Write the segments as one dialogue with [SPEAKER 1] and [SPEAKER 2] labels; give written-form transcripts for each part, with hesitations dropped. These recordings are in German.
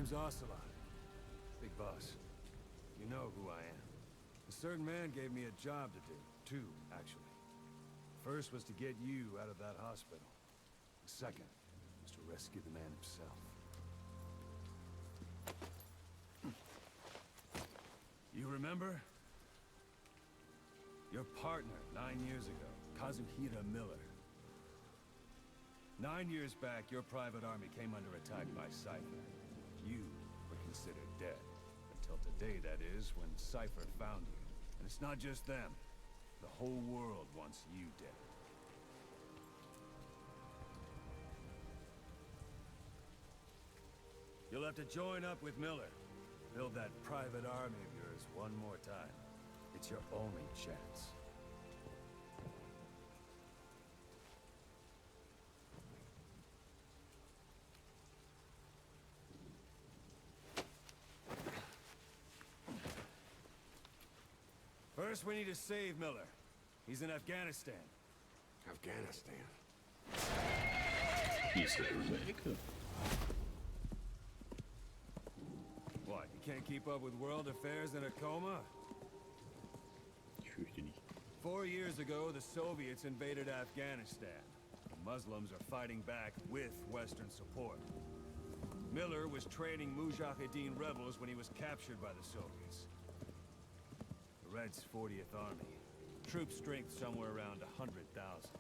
[SPEAKER 1] name's Ocelot. Big boss. You know who I am. A certain man gave me a job to do. Two, actually. First was to get you out of that hospital. The second was to rescue the man himself. You remember? Your partner 9 years ago, Kazuhira Miller. 9 years back, your private army came under attack by Cypher. You were considered dead. Until today, that is, when Cypher found you. And it's not just them. The whole world wants you dead. You'll have to join up with Miller. Build that private army of yours one more time. It's your only chance. First, we need to save Miller. He's in Afghanistan.
[SPEAKER 2] Afghanistan?
[SPEAKER 3] Hier ist eine Ecke.
[SPEAKER 1] What, you can't keep up with world affairs in a coma?
[SPEAKER 3] Ich fürchte nicht.
[SPEAKER 1] 4 years ago, the Soviets invaded Afghanistan. The Muslims are fighting back with Western support. Miller was training Mujahideen rebels when he was captured by the Soviets. The Reds' 40th Army. Troop strength somewhere around 100,000.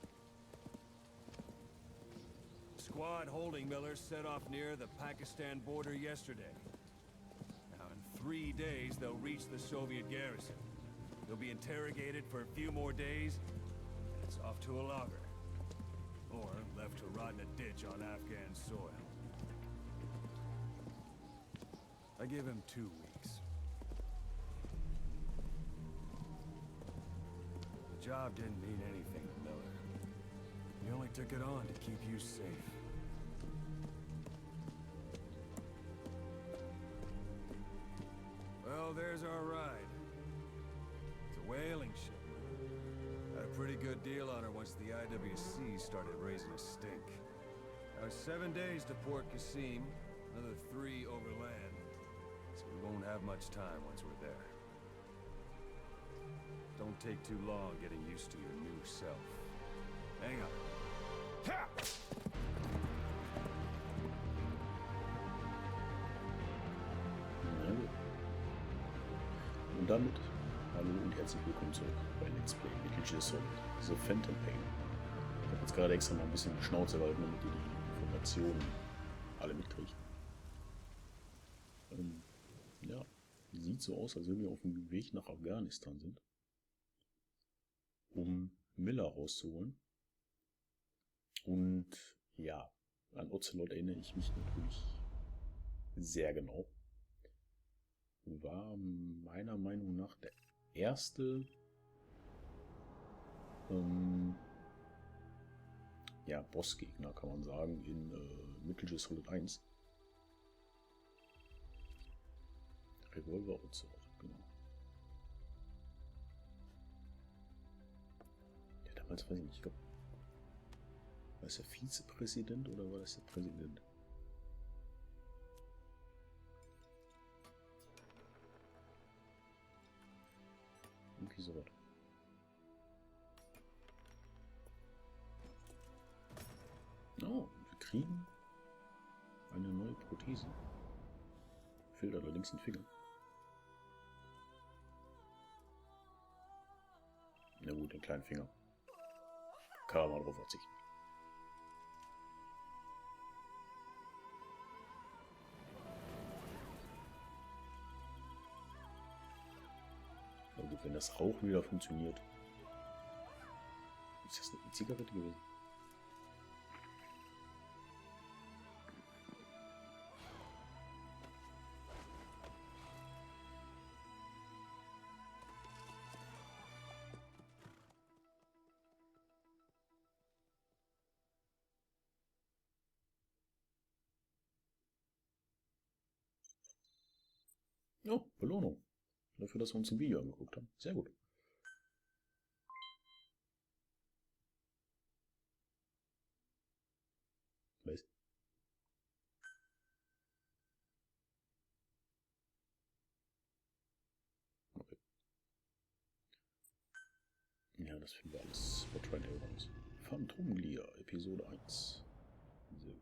[SPEAKER 1] The squad holding Miller set off near the Pakistan border yesterday. Now, in 3 days, they'll reach the Soviet garrison. He'll be interrogated for a few more days, and it's off to a lager. Or left to rot in a ditch on Afghan soil. I give him 2 weeks. The job didn't mean anything to Miller. He only took it on to keep you safe. Well, there's our ride. It's a whaling ship. Had a pretty good deal on her once the IWC started raising a stink. Now 7 days to Port Qasim, another 3 overland. So we won't have much time once we're there. Don't take too long getting used to your new self. Hang on. Ha!
[SPEAKER 3] Na gut. Und damit hallo und herzlich willkommen zurück bei Let's Play Metal Solid The Phantom Pain. Ich habe jetzt gerade extra mal ein bisschen die Schnauze gehalten, damit ihr die Informationen alle mitkriegt. Ja, sieht so aus, als wenn wir auf dem Weg nach Afghanistan sind, um Miller rauszuholen. Und ja, an Ocelot erinnere ich mich natürlich sehr genau. War meiner Meinung nach der erste ja, Bossgegner, kann man sagen, in Metal Gear Solid 1. Revolver Ocelot, genau. Ja, damals weiß ich nicht, ich glaube, war es der Vizepräsident oder war das der Präsident? Irgendwie so was. Oh, wir kriegen eine neue Prothese. Fehlt allerdings ein Finger. Na gut, den kleinen Finger. Kann man drauf verzichten. Na gut, wenn das Rauchen wieder funktioniert. Ist das eine Zigarette gewesen? Oh, Belohnung. Dafür, dass wir uns ein Video angeguckt haben. Sehr gut. Was? das finden wir alles vor Trailer raus. Phantomglier, Episode 1. Sehr gut.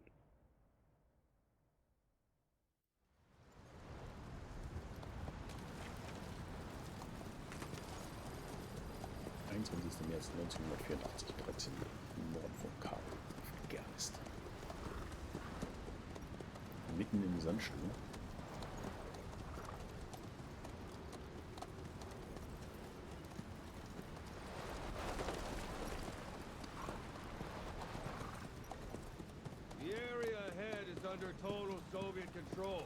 [SPEAKER 3] März 1984, 13 im Norden von Kabul, Afghanistan. Mitten im Sandsturm.
[SPEAKER 1] The area ahead is under total Soviet control.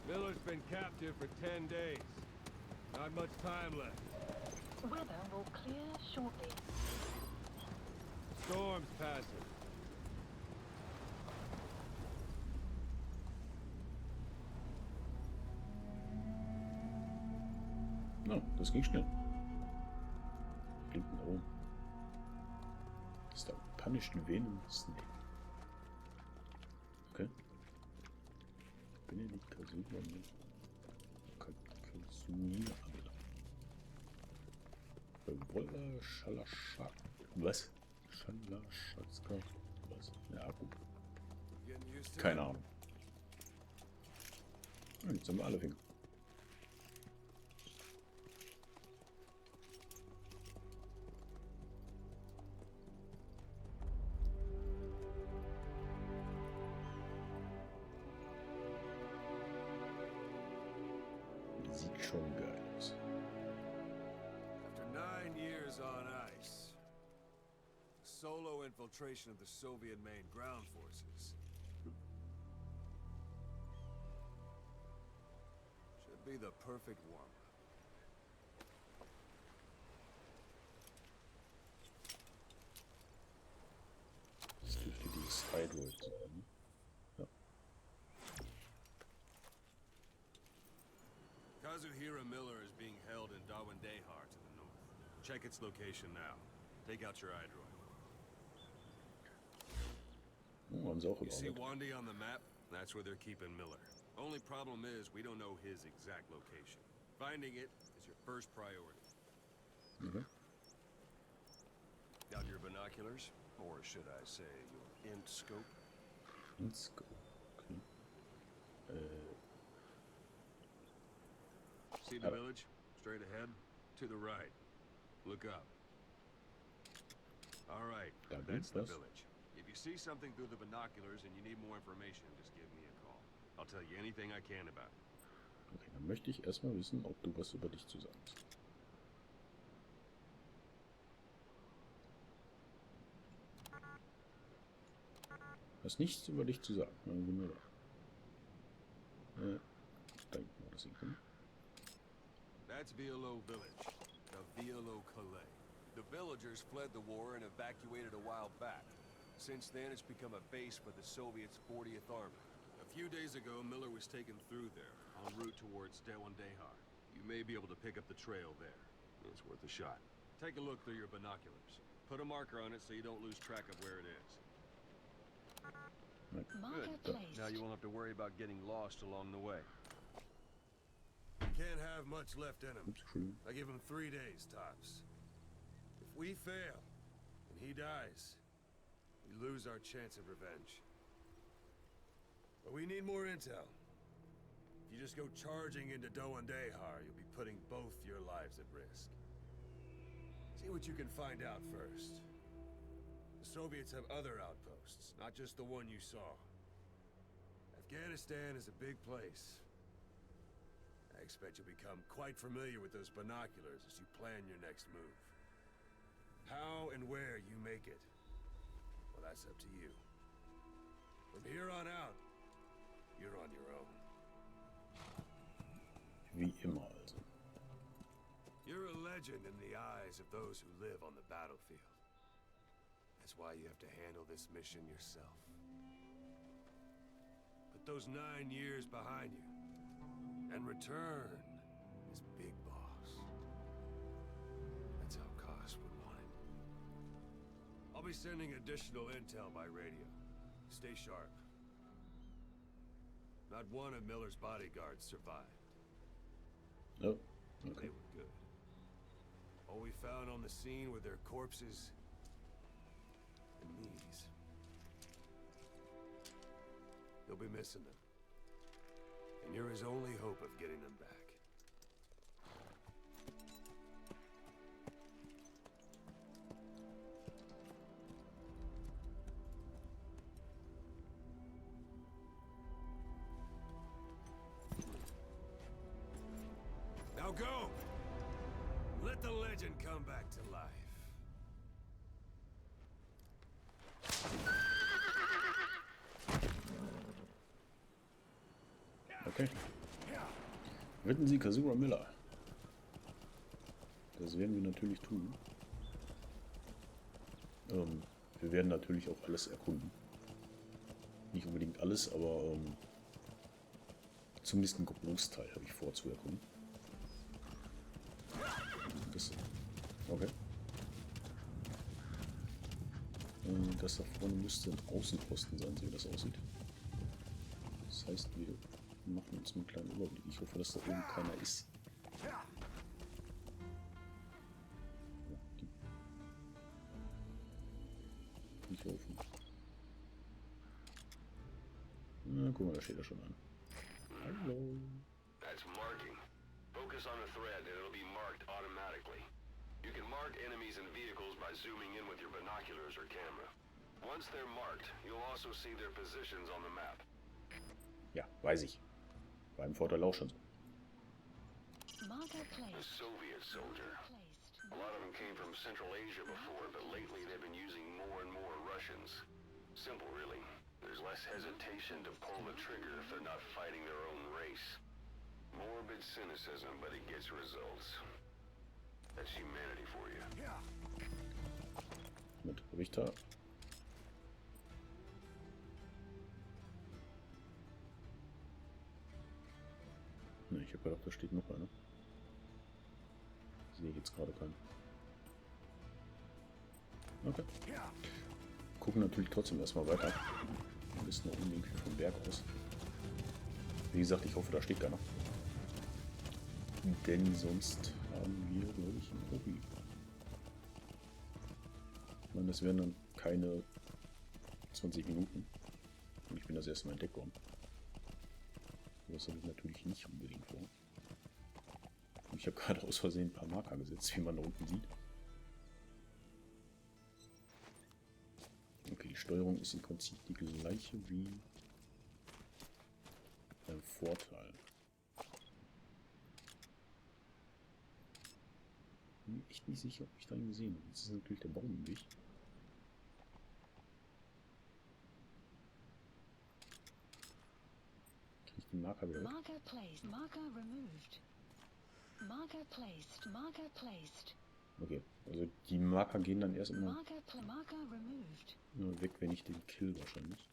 [SPEAKER 1] Miller's been captive for 10 days. Not much time left.
[SPEAKER 4] Weather will clear shortly.
[SPEAKER 1] Storm's passing.
[SPEAKER 3] No, das ging schnell. Hinten rum. Das ist der Punished Venom Snake. Okay. Benedikt Kasuma mit Kasumir Abela. Revolver Shalashaska. Was? Shalashaska. Was? Ja, gut. Keine Ahnung. Jetzt haben wir alle Finger. Sieht schon geil aus.
[SPEAKER 1] After 9 years on ice, solo infiltration of the Soviet main ground forces should be the perfect warm-up.
[SPEAKER 3] Das dürfte dieses Hydroid sein. Ja.
[SPEAKER 1] Kazuhira Miller is being held in Dawandehar to the north. Check its location now. Take out your iDroid.
[SPEAKER 3] Oh, haben sie auch
[SPEAKER 1] You see
[SPEAKER 3] überarbeitet.
[SPEAKER 1] Wandi on the map? That's where they're keeping Miller. Only problem is we don't know his exact location. Finding it is your first priority.
[SPEAKER 3] Okay.
[SPEAKER 1] Got your binoculars? Or should I say your int scope?
[SPEAKER 3] Let's go. Okay.
[SPEAKER 1] See the village? Straight ahead? To the right. Look up. Alright,
[SPEAKER 3] Da
[SPEAKER 1] that's
[SPEAKER 3] geht's
[SPEAKER 1] the
[SPEAKER 3] was.
[SPEAKER 1] village. If you see something through the binoculars and you need more information, just give me a call. I'll tell you anything I can about it.
[SPEAKER 3] Okay, dann möchte ich erstmal wissen, ob du was über dich zu sagen hast. Hast nichts über dich zu sagen. Na, wunderbar. Da hinten war das irgendwie.
[SPEAKER 1] That's Violo Village. The Violo Calais. The villagers fled the war and evacuated a while back. Since then, it's become a base for the Soviets' 40th Army. A few days ago, Miller was taken through there, en route towards Dawandehar. You may be able to pick up the trail there. It's worth a shot. Take a look through your binoculars. Put a marker on it so you don't lose track of where it is.
[SPEAKER 4] Marker
[SPEAKER 1] Good.
[SPEAKER 4] placed.
[SPEAKER 1] Now you won't have to worry about getting lost along the way. Can't have much left in him.
[SPEAKER 3] Ups, Entschuldigung.
[SPEAKER 1] I give him 3 days, tops. If we fail, and he dies, we lose our chance of revenge. But we need more intel. If you just go charging into Dawandehar, you'll be putting both your lives at risk. See what you can find out first. The Soviets have other outposts, not just the one you saw. Afghanistan is a big place. I expect you'll become quite familiar with those binoculars as you plan your next move. How and where you make it, well, that's up to you. From here on out, you're on your own.
[SPEAKER 3] Wie immer also.
[SPEAKER 1] You're a legend in the eyes of those who live on the battlefield. That's why you have to handle this mission yourself. Put those 9 years behind you, and return as Big Boss. That's how Koss would want it. I'll be sending additional intel by radio. Stay sharp. Not one of Miller's bodyguards survived.
[SPEAKER 3] Oh,
[SPEAKER 1] They
[SPEAKER 3] okay.
[SPEAKER 1] were good. All we found on the scene were their corpses and these. You'll be missing them. And you're his only hope of getting them back. Now go! Let the legend come back to life.
[SPEAKER 3] Okay. Retten Sie Kazura Miller. Das werden wir natürlich tun. Wir werden natürlich auch alles erkunden. Nicht unbedingt alles, aber zumindest einen Großteil habe ich vor zu erkunden. Okay. Das da vorne müsste ein Außenposten sein, so wie das aussieht. Das heißt, wir machen uns einen kleinen Überblick. Ich hoffe, dass da oben keiner ist. Ja, nicht offen. Na, guck mal, da steht er schon an. Hallo.
[SPEAKER 2] That's marking. Focus on a thread and it'll be marked automatically. You can mark enemies and vehicles by zooming in with your binoculars or camera. Once they're marked, you'll also see their positions on the map.
[SPEAKER 3] Ja, weiß ich. War im Vorteil auch schon so.
[SPEAKER 2] A Soviet soldier. A lot of them came from Central Asia before, but lately they've been using more and more Russians. Simple, really. There's less hesitation to pull the trigger if they're not fighting their own race. Morbid cynicism, but it gets results. That's humanity for you.
[SPEAKER 3] Mit Richter. Ne, ich habe gedacht, da steht noch einer. Sehe ich jetzt gerade keinen. Okay. Gucken natürlich trotzdem erstmal weiter. Wir müssen noch unbedingt vom Berg aus. Wie gesagt, ich hoffe, da steht keiner. Denn sonst haben wir, glaube ich, ein Hobby. Ich meine, das wären dann keine 20 Minuten. Und ich bin das erste Mal entdeckt worden. Das habe ich natürlich nicht unbedingt vor. Ich habe gerade aus Versehen ein paar Marker gesetzt, wie man da unten sieht. Okay, die Steuerung ist im Prinzip die gleiche wie beim Vorteil. Bin echt nicht sicher, ob ich da ihn gesehen habe. Jetzt ist natürlich der Baum im Weg. Kriege ich den Marker wieder weg?
[SPEAKER 4] Marker placed. Marker removed. Marker placed. Marker placed.
[SPEAKER 3] Okay, also die Marker gehen dann erst immer
[SPEAKER 4] Marker removed.
[SPEAKER 3] nur weg, wenn ich den kill wahrscheinlich.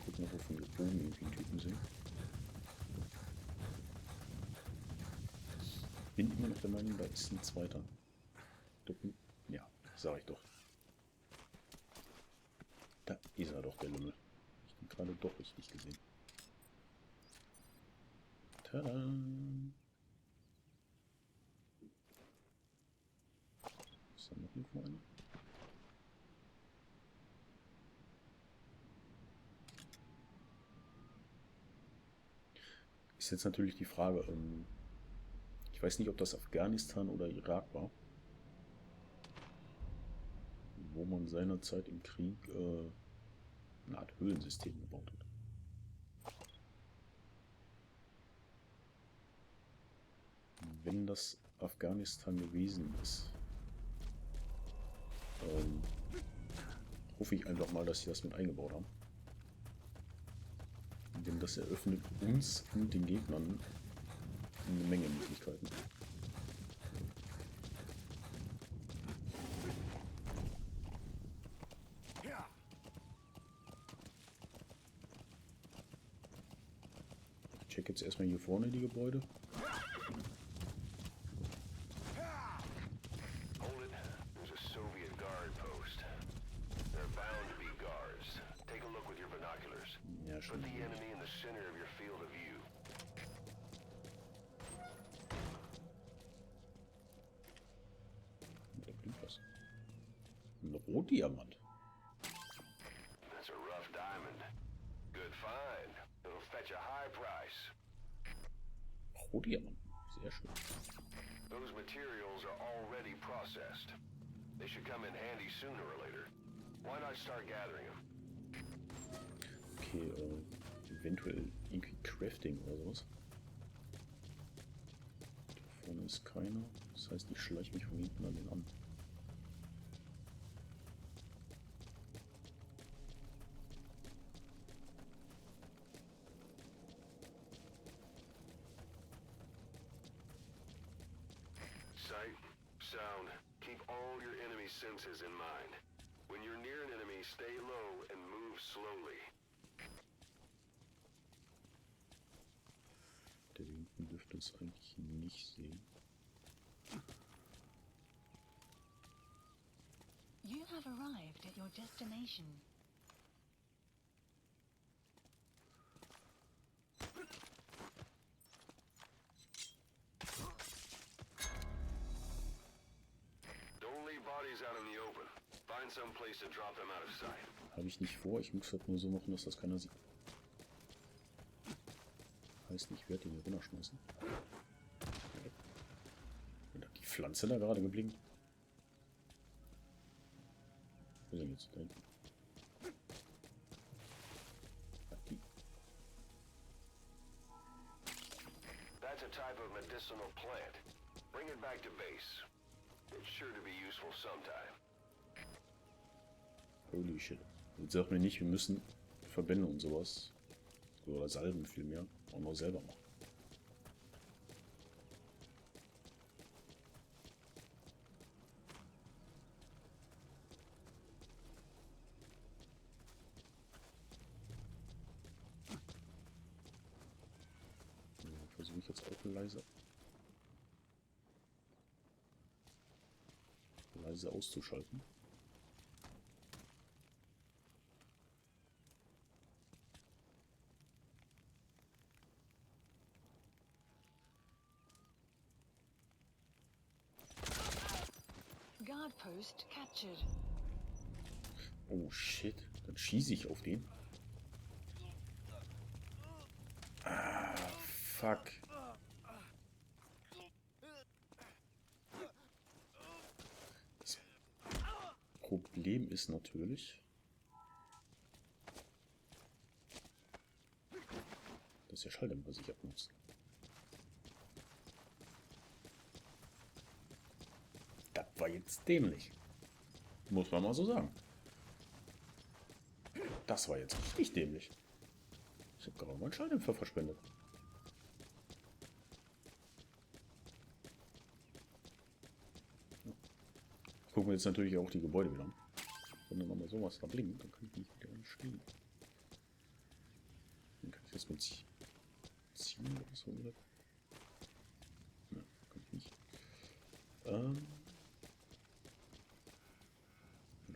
[SPEAKER 3] Gucken wir, wovon wir oben irgendwie einen Typen sehen. Ich bin immer noch der Meinung, da ist ein zweiter. Ja, sag ich doch. Da ist er doch, der Lümmel. Ich bin gerade doch richtig gesehen. Tada! Ist da noch irgendwo einer? Ist jetzt natürlich die Frage, ich weiß nicht, ob das Afghanistan oder Irak war, wo man seinerzeit im Krieg eine Art Höhlensystem gebaut hat. Wenn das Afghanistan gewesen ist, hoffe ich einfach mal, dass sie das mit eingebaut haben. Denn das eröffnet uns und den Gegnern eine Menge Möglichkeiten. Ich check jetzt erstmal hier vorne die Gebäude. Ja, schon.
[SPEAKER 2] Put the enemy in the center of your field of view.
[SPEAKER 3] Rohdiamant.
[SPEAKER 2] That's a rough diamond. Good find. It'll fetch a high price.
[SPEAKER 3] Rohdiamant. Sehr schön.
[SPEAKER 2] Those materials are already processed. They should come in handy sooner or later. Why not start gathering them?
[SPEAKER 3] Okay, eventuell irgendwie Crafting oder sowas. Da vorne ist keiner. Das heißt, ich schleiche mich von hinten an den an.
[SPEAKER 2] Sight, sound, keep all your enemy senses in mind. When you're near an enemy, stay low and move slowly.
[SPEAKER 3] Der hinten dürfte es eigentlich nicht sehen.
[SPEAKER 4] You have arrived at your destination.
[SPEAKER 2] Don't leave bodies out in the open. Find some place to drop them out of sight.
[SPEAKER 3] Habe ich nicht vor. Ich muss halt nur so machen, dass das keiner sieht. Heißt nicht, ich werde den hier runterschmeißen. Und hat die Pflanze da gerade geblinkt. Wo sind jetzt? Da hinten. Ach, die.
[SPEAKER 2] That's a type of medicinal plant. Bring it back to base. It's sure to be useful sometime.
[SPEAKER 3] Holy shit. Jetzt sag mir nicht, wir müssen Verbände und sowas. Oder Salben vielmehr. Auch noch selber machen. Versuche ich jetzt auch leise auszuschalten.
[SPEAKER 4] Guard post captured.
[SPEAKER 3] Oh shit, dann schieße ich auf den. Ah, fuck. Das Problem ist natürlich, dass der Schalldämpfer sich abnutzt. Das war jetzt dämlich. Muss man mal so sagen. Das war jetzt richtig dämlich. Ich habe gerade meinen Schalldämpfer verschwendet. Jetzt gucken wir jetzt natürlich auch die Gebäude wieder an. Wenn dann nochmal sowas da blinkt, dann kann ich nicht wieder stehen. Dann kann ich das mit ziehen oder so. Oder? Ja, kann ich nicht. Da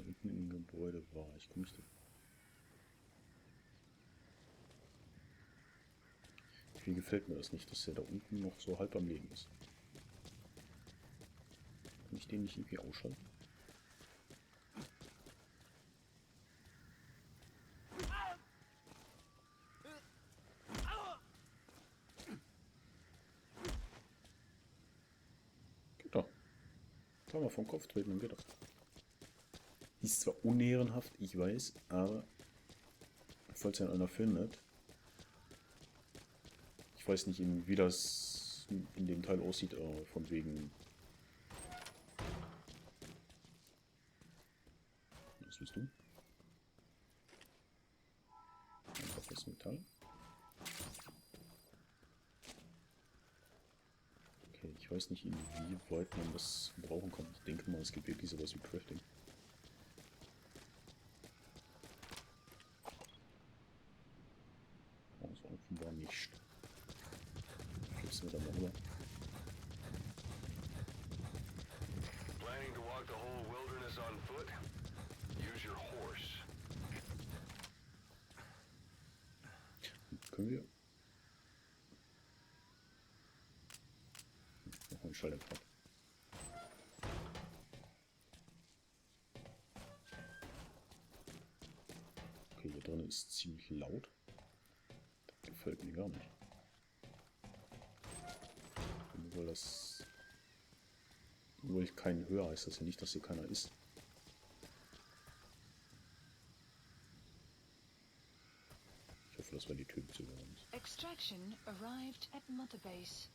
[SPEAKER 3] hinten im Gebäude war ich. Komme ich da? Wie gefällt mir das nicht, dass der da unten noch so halb am Leben ist. Kann ich den nicht irgendwie ausschalten? Geht doch. Kann man vom Kopf treten, dann geht das. Ist zwar unehrenhaft, ich weiß, aber falls ja einer findet, ich weiß nicht, wie das in dem Teil aussieht, von wegen. Was willst du? Einfach das Metall. Okay, ich weiß nicht, inwieweit man das brauchen kann. Ich denke mal, es gibt wirklich sowas wie Crafting. Also offenbar nicht. Flitzen wir da mal rüber.
[SPEAKER 2] Planning to walk the whole wilderness on foot? Use your horse.
[SPEAKER 3] Können wir? Noch ein Schalldämpfer. Okay, hier drin ist ziemlich laut. Das gefällt mir gar nicht. Nur weil ich keinen höre, heißt das ja nicht, dass hier keiner ist. Ich hoffe, das war die Tür zu uns.
[SPEAKER 4] Extraction arrived at Mother Base.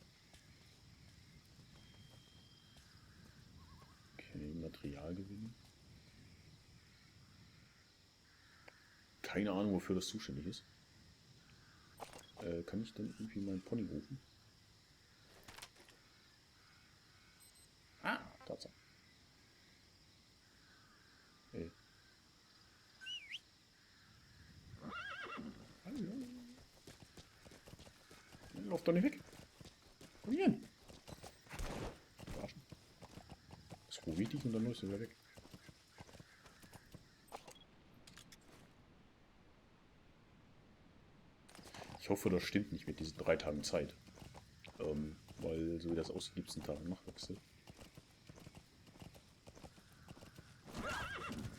[SPEAKER 3] Okay, Material gewinnen. Keine Ahnung, wofür das zuständig ist. Kann ich denn irgendwie meinen Pony rufen? Ah, Tatsache. Hey. Hallo. Lauf doch nicht weg. Komm hier hin. Verarschen. Das ruhig dich und dann läufst du wieder weg. Ich hoffe, das stimmt nicht mit diesen 3 Tagen Zeit. Weil, so wie das aussieht, gibt es einen Tag Machtwechsel.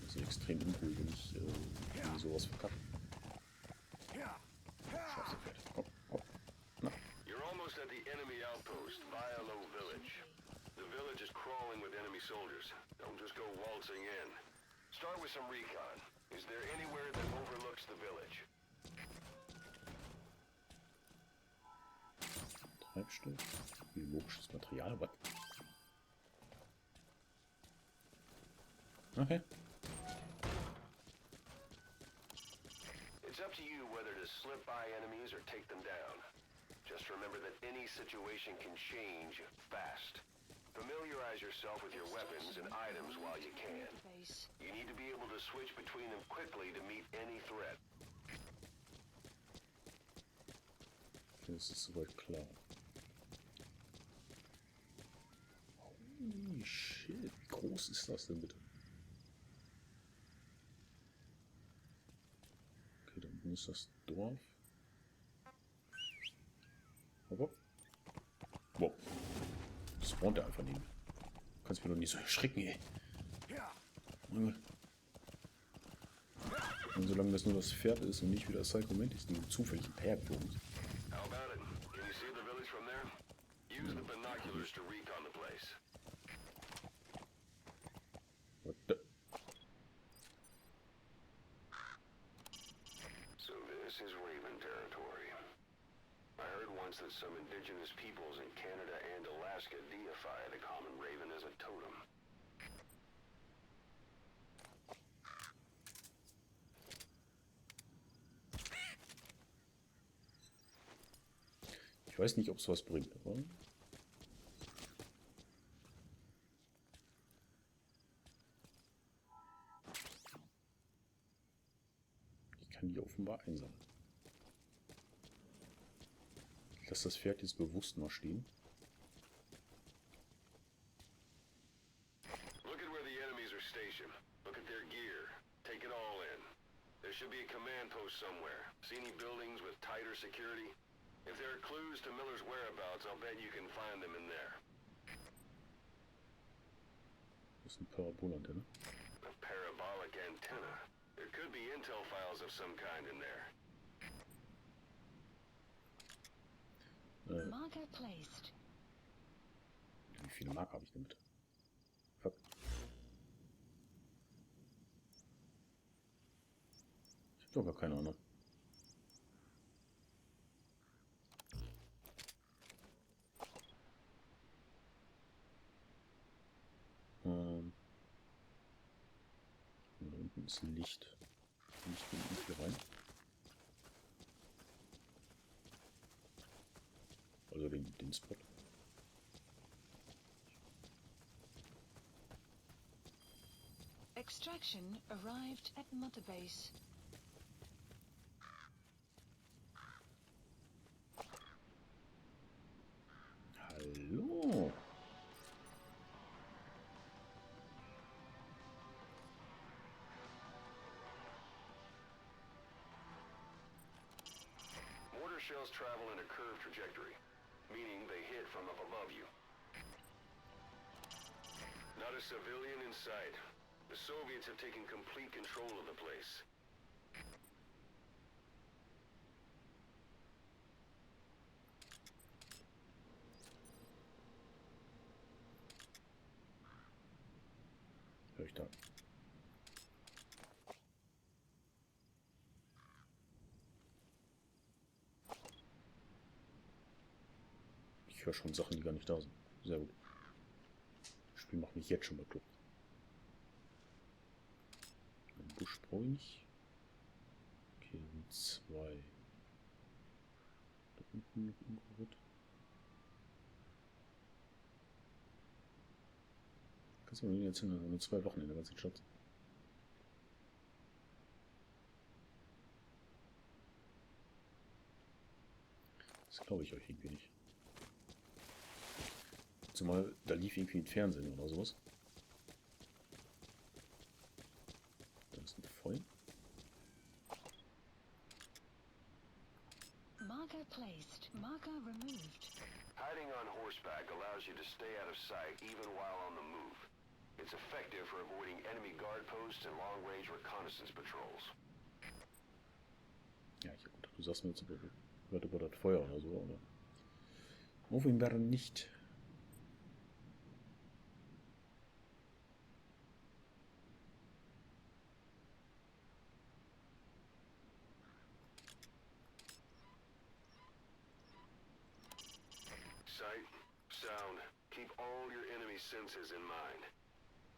[SPEAKER 3] Das ist extrem uncool, wenn ich sowas verkacke. Scheiße, Pferd. Komm, komm. Na.
[SPEAKER 2] You're almost at the enemy outpost, Vialo Village. The village is crawling with enemy soldiers. Don't just go waltzing in. Start with some recon. Is there anywhere that overlooks the village?
[SPEAKER 3] Treibstoff. Biologisches Material, aber. Okay.
[SPEAKER 2] It's up to you whether to slip by enemies or take them down. Just remember that any situation can change fast. Familiarize yourself with your weapons and items while you can. You need to be able to switch between them quickly to meet any threat.
[SPEAKER 3] Okay, das ist soweit klar. Holy shit, wie groß ist das denn bitte? Okay, da unten ist das Dorf. Hopp. Wow. Das spawnt er einfach nicht. Du kannst mir doch nicht so erschrecken, ey. Und solange das nur das Pferd ist und nicht wieder Psycho Mantis, die zufällig hinterhergeflogen ist.
[SPEAKER 2] How about it? Can you see the village from there? Use the binoculars to recon the place.
[SPEAKER 3] What the?
[SPEAKER 2] So this is Raven territory. I heard once that some indigenous peoples in Canada and Alaska deify the common raven as a totem.
[SPEAKER 3] Ich weiß nicht, ob es was bringt, aber... Ich kann die offenbar einsammeln. Ich lasse das Pferd jetzt bewusst mal stehen.
[SPEAKER 2] Look at where the enemies are stationed. Look at their gear. Take it all in. There should be a command post somewhere. See any buildings with tighter security? If there are clues to Miller's whereabouts, I'll bet you can find them in there.
[SPEAKER 3] Das ist eine Parabolantenne.
[SPEAKER 2] A parabolic antenna. There could be intel files of some kind in there.
[SPEAKER 4] Marker placed.
[SPEAKER 3] Wie viele Mark habe ich damit? Fuck. Ich habe doch gar keine Ahnung. Da unten ist ein Licht. Kann ich hier irgendwie rein? Also den Spot.
[SPEAKER 4] Extraction arrived at Mother Base.
[SPEAKER 3] Hallo.
[SPEAKER 2] Mortar shells travel in a curved trajectory, meaning they hit from up above you. Not a civilian in sight. The Soviets have taken complete control of the place.
[SPEAKER 3] ich da? Ich höre schon Sachen, die gar nicht da sind. Sehr gut. Das Spiel macht mich jetzt schon mal klug. Ein Busch brauche ich nicht. Okay, sind 2. Da unten noch irgendwo wird. Kannst du mir jetzt nur 2 Wochen in der ganzen Stadt. Das glaube ich euch irgendwie nicht. Zumal da lief irgendwie ein Fernsehen oder sowas. Da ist ein Feuer.
[SPEAKER 4] Marker placed. Marker removed.
[SPEAKER 2] Hiding on horseback allows you to stay out of sight even while on the move. It's effective for avoiding enemy guard posts and long-range reconnaissance patrols.
[SPEAKER 3] Ja, ich habe gedacht, du sagst mir jetzt über das Feuer oder so, oder? Offenbar nicht.
[SPEAKER 2] Sight, sound, keep all your enemy senses in mind.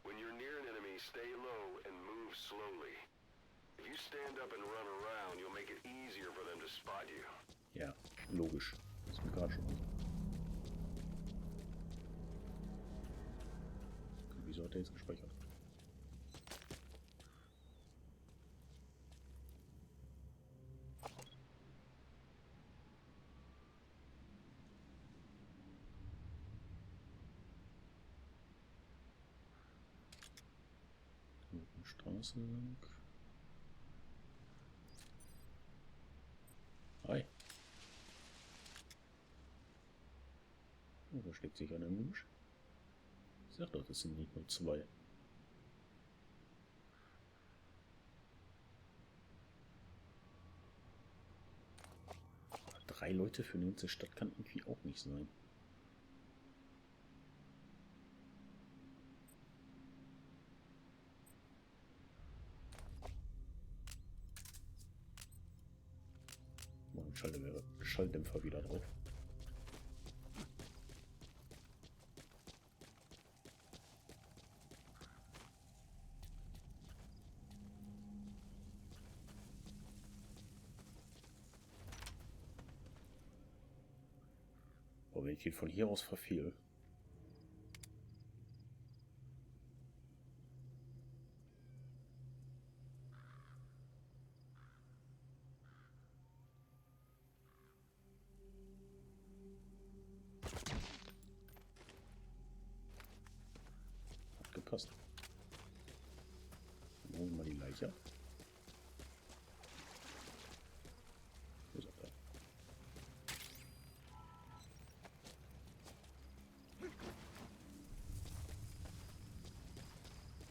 [SPEAKER 2] When you're near an enemy, stay low and move slowly. If you stand up and run around, you'll make it easier for them to spot you.
[SPEAKER 3] Ja, logisch. Das ist mir gerade schon. Wieso hat er jetzt gespeichert? Straße lang. Hi. Oh, da steckt sich einer im Gebüsch. Ich sag doch, das sind nicht nur 2. Aber 3 Leute für eine ganze Stadt kann irgendwie auch nicht sein. Schalldämpfer wieder drauf. Aber wenn ich den von hier aus verfehle. Gepasst. Dann holen wir mal die Leiche ab. Wo ist er da?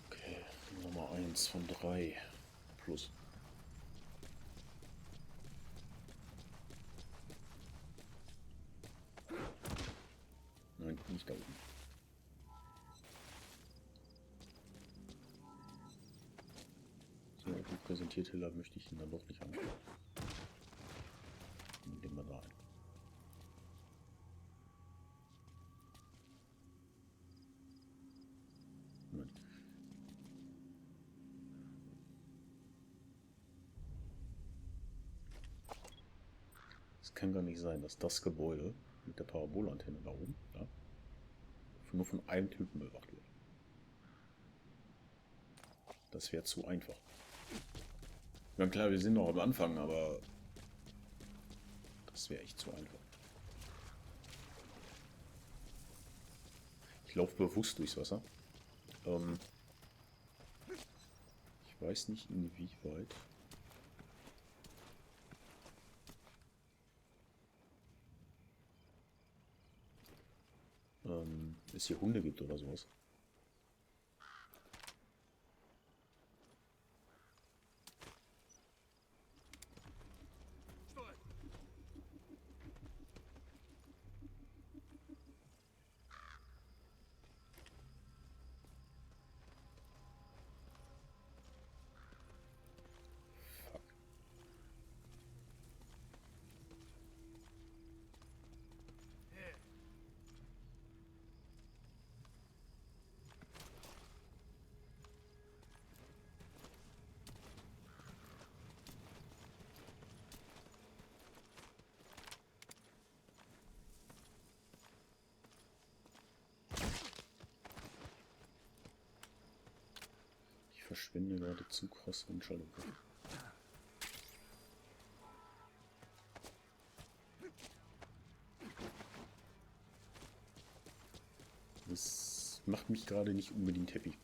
[SPEAKER 3] Okay, Nummer 1 von 3 plus. Nein, nicht da oben. Präsentiert Hiller möchte ich ihn dann doch nicht anschauen. Nehmen wir da ein. Moment. Es kann gar nicht sein, dass das Gebäude mit der Parabolantenne da oben, ja, nur von einem Typen bewacht wird. Das wäre zu einfach. Ja klar, wir sind noch am Anfang, aber das wäre echt zu einfach. Ich laufe bewusst durchs Wasser. Ich weiß nicht inwieweit. Es hier Hunde gibt oder sowas. verschwinde gerade zu krass und Schaltung. Das macht mich gerade nicht unbedingt happy.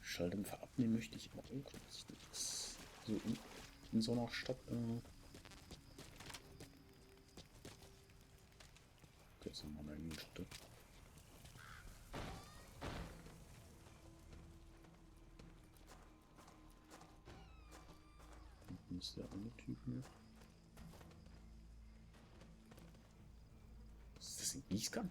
[SPEAKER 3] Schalldämpfer abnehmen möchte ich auch nicht. Das so in so einer Stadt. Okay, das sind meine eigenen Städte. Hinten ist der andere Typ hier. Ist das ein Gießkann?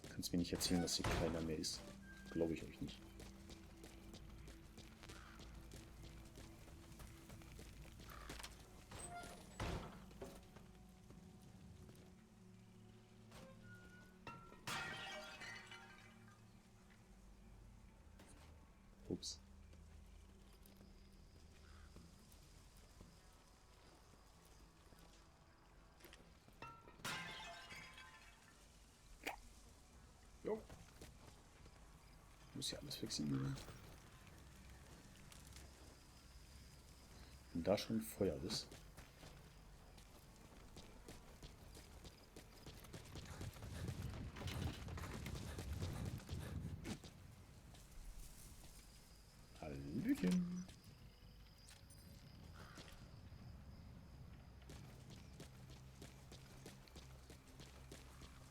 [SPEAKER 3] Kannst mir nicht erzählen, dass hier keiner mehr ist. Glaube ich euch nicht. Ups. Jo. Muss ja alles flexibel sein. Wenn da schon Feuer ist. Hallöchen.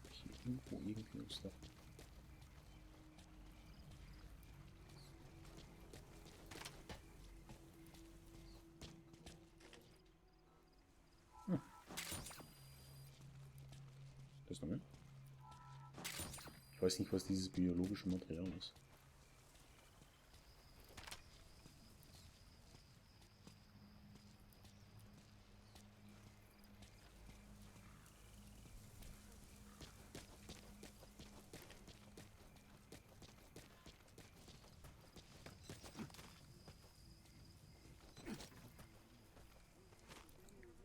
[SPEAKER 3] Hier irgendwo irgendwie uns da. Das noch mehr? Ich weiß nicht, was dieses biologische Material ist.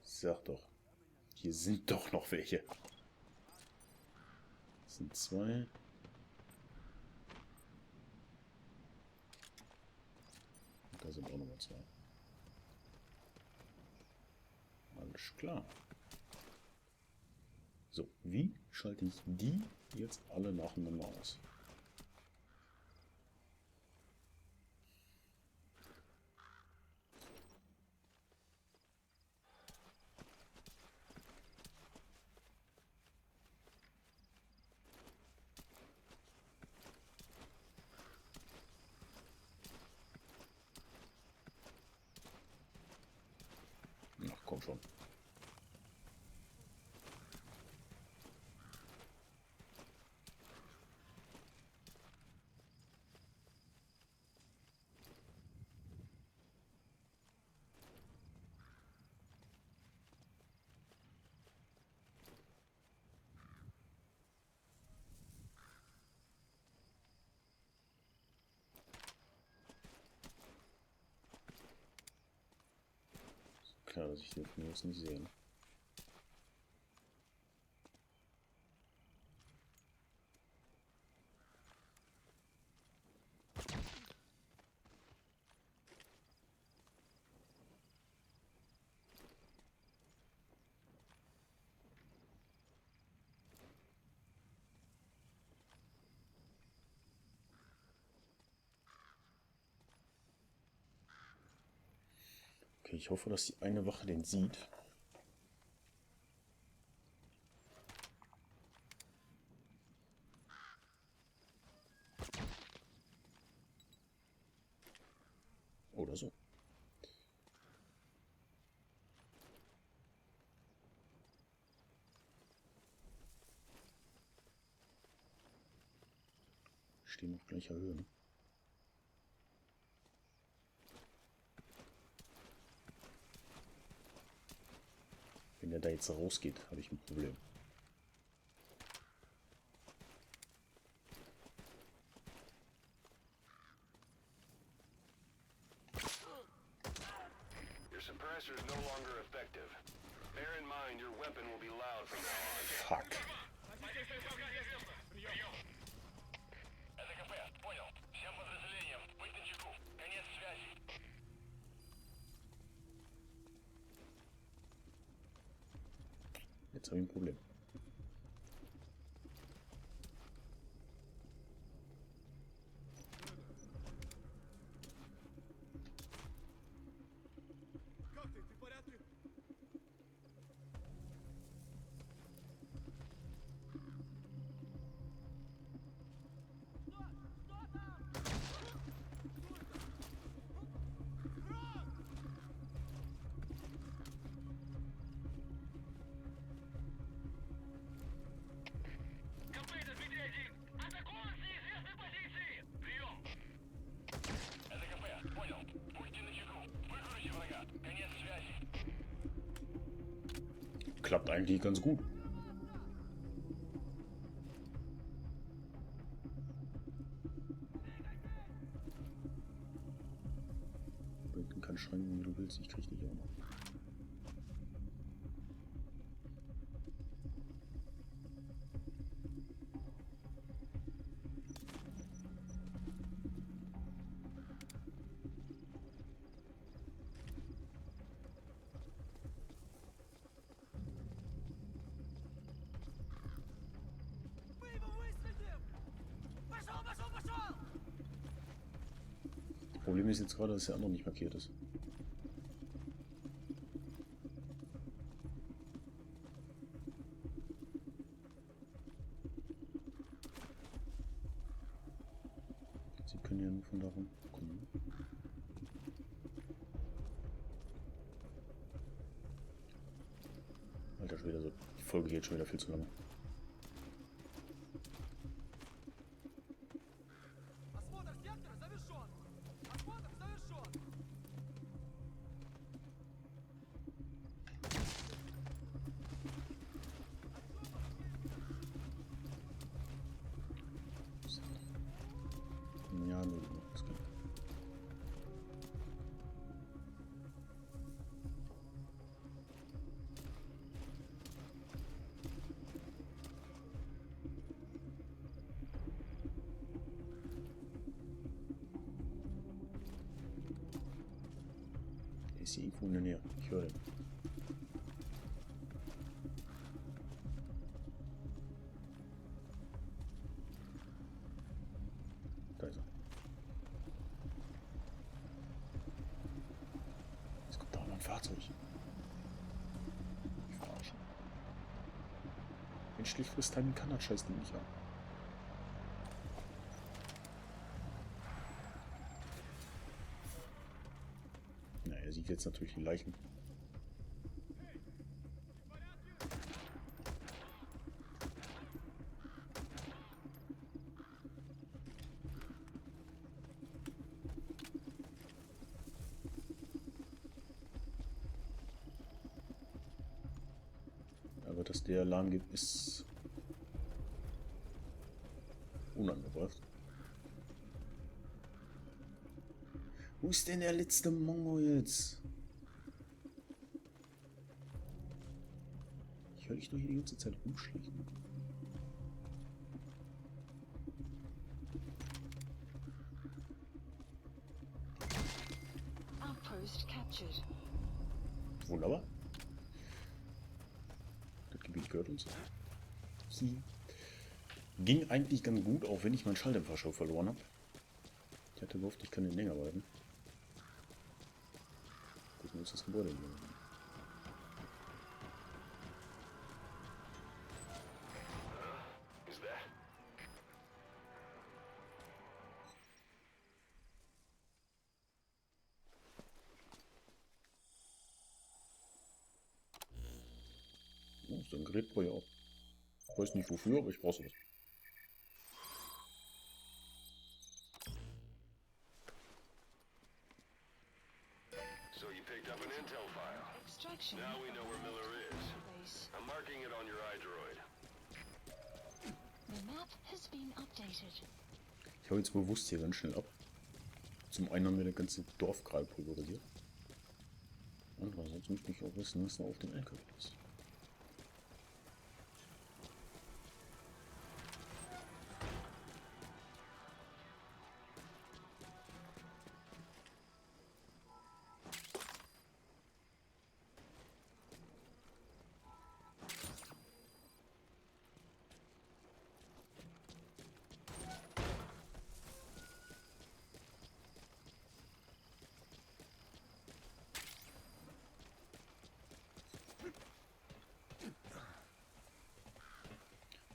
[SPEAKER 3] Sag doch, hier sind doch noch welche. Das sind zwei. Und da sind auch nochmal zwei. Alles klar. So, wie schalte ich die jetzt alle nacheinander aus? Ach, komm schon. Klar, dass ich den von jetzt nicht sehe. Okay, ich hoffe, dass die eine Wache den sieht. Oder so. Stehen auf gleicher Höhe, ne? Wenn der da jetzt rausgeht, habe ich ein Problem.
[SPEAKER 2] Your suppressor is no longer effective. Bear in mind your weapon will be loud from now on.
[SPEAKER 3] Fuck. Jetzt habe ich ein Problem. Klappt eigentlich ganz gut. Du kannst schreien, wie du willst, ich krieg dich auch noch. Problem ist jetzt gerade, dass der andere nicht markiert ist. Sie können ja nur von da rum kommen. Alter Schwede, so die Folge geht schon wieder viel zu lange. Ja, nee, das geht. Ist hier irgendwo in der Nähe? Ich höre den. Da ist er. Jetzt kommt da noch ein Fahrzeug. Ich verarsche. Menschlich frisst Timing kann das Scheißding nicht an. Na, er sieht jetzt natürlich die Leichen. Aber dass der Alarm gibt, ist unangebracht. Wo ist denn der letzte Mongo jetzt? Ich höre dich doch hier die ganze Zeit rumschleichen.
[SPEAKER 4] Outpost captured.
[SPEAKER 3] Wunderbar. Das Gebiet gehört uns. Sie ging eigentlich ganz gut, auch wenn ich meinen Schalldämpfer schon verloren habe. Ich hatte gehofft, ich kann den länger bleiben. Gucken wir uns das Gebäude hier an.
[SPEAKER 2] Is that?
[SPEAKER 3] Oh, so ein Gerät brauche ich auch. Ich weiß nicht wofür, aber ich brauche sowas.
[SPEAKER 4] section.
[SPEAKER 2] Now we know where Miller is.
[SPEAKER 4] Place.
[SPEAKER 2] I'm marking it on your iDroid.
[SPEAKER 4] The map has been updated.
[SPEAKER 3] Ich hau jetzt bewusst hier ganz schnell ab. Zum einen haben wir das ganze Dorf gerade pulverisiert. Andererseits möchte ich auch wissen, was da auf dem LKW ist.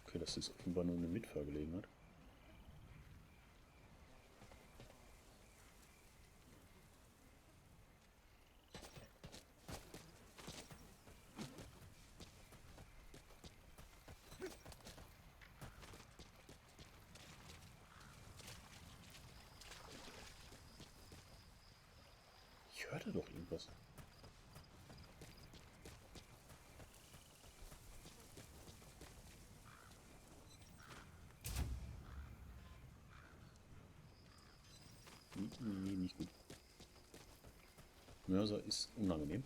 [SPEAKER 3] Okay, das ist offenbar nur eine Mitfahrgelegenheit. Ich hörte doch irgendwas. Nee, nicht gut. Mörser ist unangenehm.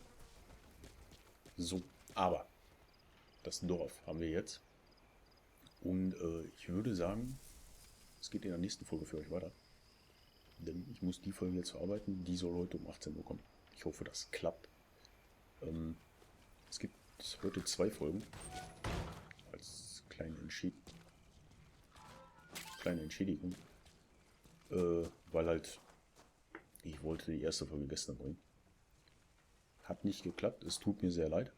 [SPEAKER 3] So, aber das Dorf haben wir jetzt. Und ich würde sagen, es geht in der nächsten Folge für euch weiter. Denn ich muss die Folge jetzt verarbeiten. Die soll heute um 18 Uhr kommen. Ich hoffe, das klappt. Es gibt heute 2 Folgen. Als kleine Entschädigung. Weil halt ich wollte die erste Folge gestern bringen. Hat nicht geklappt. Es tut mir sehr leid.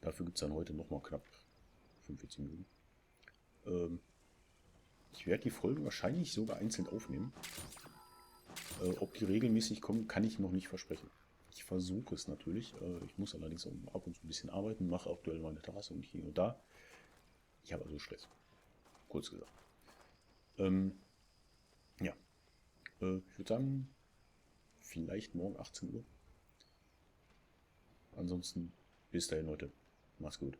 [SPEAKER 3] Dafür gibt es dann heute nochmal knapp 45 Minuten. Ich werde die Folgen wahrscheinlich sogar einzeln aufnehmen. Ob die regelmäßig kommen, kann ich noch nicht versprechen. Ich versuche es natürlich. Ich muss allerdings auch ab und zu ein bisschen arbeiten, mache aktuell meine Terrasse und hier und da. Ich habe also Stress. Kurz gesagt. Ja. Ich würde sagen, vielleicht morgen 18 Uhr. Ansonsten bis dahin, Leute. Macht's gut.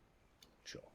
[SPEAKER 3] Ciao.